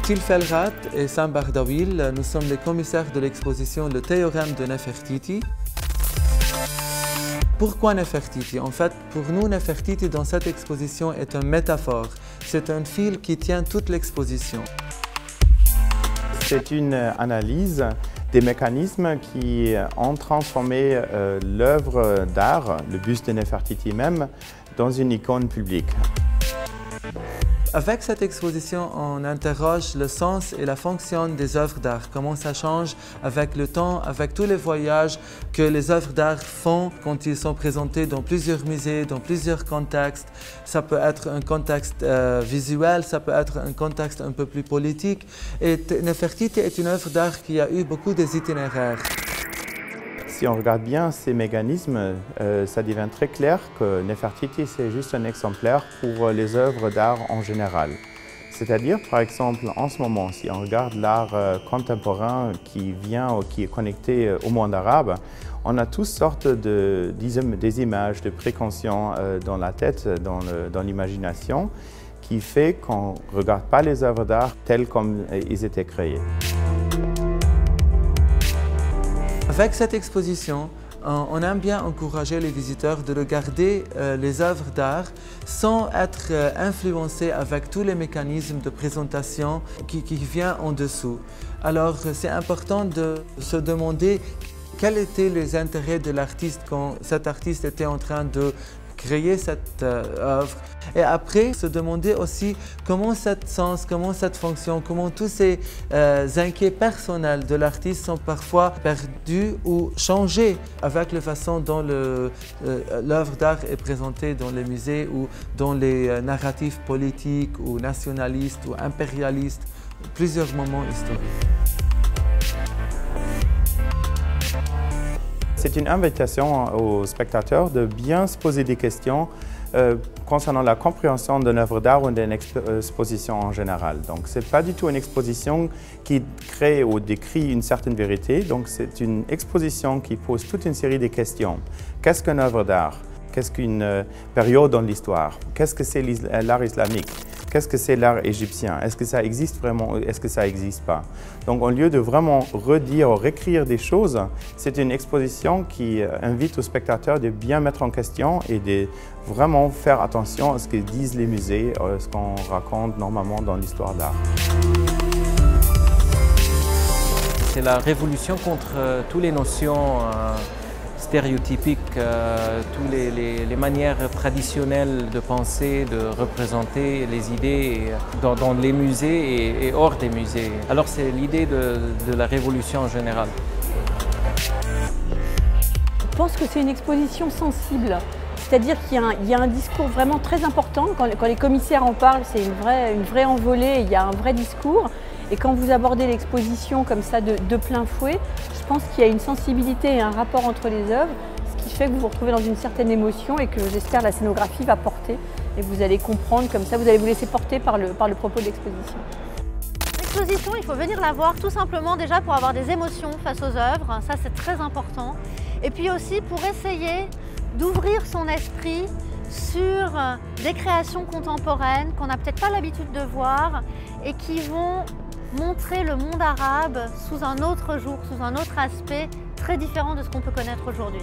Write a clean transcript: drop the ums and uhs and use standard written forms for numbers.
Felrat et Sam Bardawil, nous sommes les commissaires de l'exposition Le théorème de Nefertiti. Pourquoi Nefertiti? En fait, pour nous, Nefertiti dans cette exposition est une métaphore. C'est un fil qui tient toute l'exposition. C'est une analyse des mécanismes qui ont transformé l'œuvre d'art, le buste de Nefertiti même, dans une icône publique. Avec cette exposition, on interroge le sens et la fonction des œuvres d'art, comment ça change avec le temps, avec tous les voyages que les œuvres d'art font quand ils sont présentés dans plusieurs musées, dans plusieurs contextes. Ça peut être un contexte visuel, ça peut être un contexte un peu plus politique. Et Nefertiti est une œuvre d'art qui a eu beaucoup d'itinéraires. Si on regarde bien ces mécanismes, ça devient très clair que Nefertiti, c'est juste un exemplaire pour les œuvres d'art en général. C'est-à-dire, par exemple, en ce moment, si on regarde l'art contemporain qui vient ou qui est connecté au monde arabe, on a toutes sortes des images, de précautions dans la tête, dans l'imagination, qui fait qu'on ne regarde pas les œuvres d'art telles comme ils étaient créées. Avec cette exposition, on aime bien encourager les visiteurs de regarder les œuvres d'art sans être influencés avec tous les mécanismes de présentation qui viennent en dessous. Alors c'est important de se demander quels étaient les intérêts de l'artiste quand cet artiste était en train de créer cette œuvre. Et après, se demander aussi comment cette sens, comment cette fonction, comment tous ces inquiets personnels de l'artiste sont parfois perdus ou changés avec la façon dont l'œuvre d'art est présentée dans les musées ou dans les narratifs politiques ou nationalistes ou impérialistes, plusieurs moments historiques. C'est une invitation aux spectateurs de bien se poser des questions concernant la compréhension d'une œuvre d'art ou d'une exposition en général. Donc, ce n'est pas du tout une exposition qui crée ou décrit une certaine vérité. Donc, c'est une exposition qui pose toute une série de questions. Qu'est-ce qu'une œuvre d'art? Qu'est-ce qu'une période dans l'histoire? Qu'est-ce que c'est l'art islamique? Qu'est-ce que c'est l'art égyptien? Est-ce que ça existe vraiment ou est-ce que ça n'existe pas? Donc, au lieu de vraiment redire ou réécrire des choses, c'est une exposition qui invite aux spectateurs de bien mettre en question et de vraiment faire attention à ce que disent les musées, à ce qu'on raconte normalement dans l'histoire d'art. C'est la révolution contre toutes les notions stéréotypiques, toutes les manières traditionnelles de penser, de représenter les idées dans les musées et hors des musées. Alors c'est l'idée de la révolution en général. Je pense que c'est une exposition sensible, c'est-à-dire qu'il y a un discours vraiment très important. Quand les commissaires en parlent, c'est une vraie envolée, il y a un vrai discours. Et quand vous abordez l'exposition comme ça de plein fouet, je pense qu'il y a une sensibilité et un rapport entre les œuvres, ce qui fait que vous vous retrouvez dans une certaine émotion et que j'espère la scénographie va porter. Et vous allez comprendre comme ça, vous allez vous laisser porter par le propos de l'exposition. L'exposition, il faut venir la voir tout simplement déjà pour avoir des émotions face aux œuvres, ça c'est très important. Et puis aussi pour essayer d'ouvrir son esprit sur des créations contemporaines qu'on n'a peut-être pas l'habitude de voir et qui vont montrer le monde arabe sous un autre jour, sous un autre aspect très différent de ce qu'on peut connaître aujourd'hui.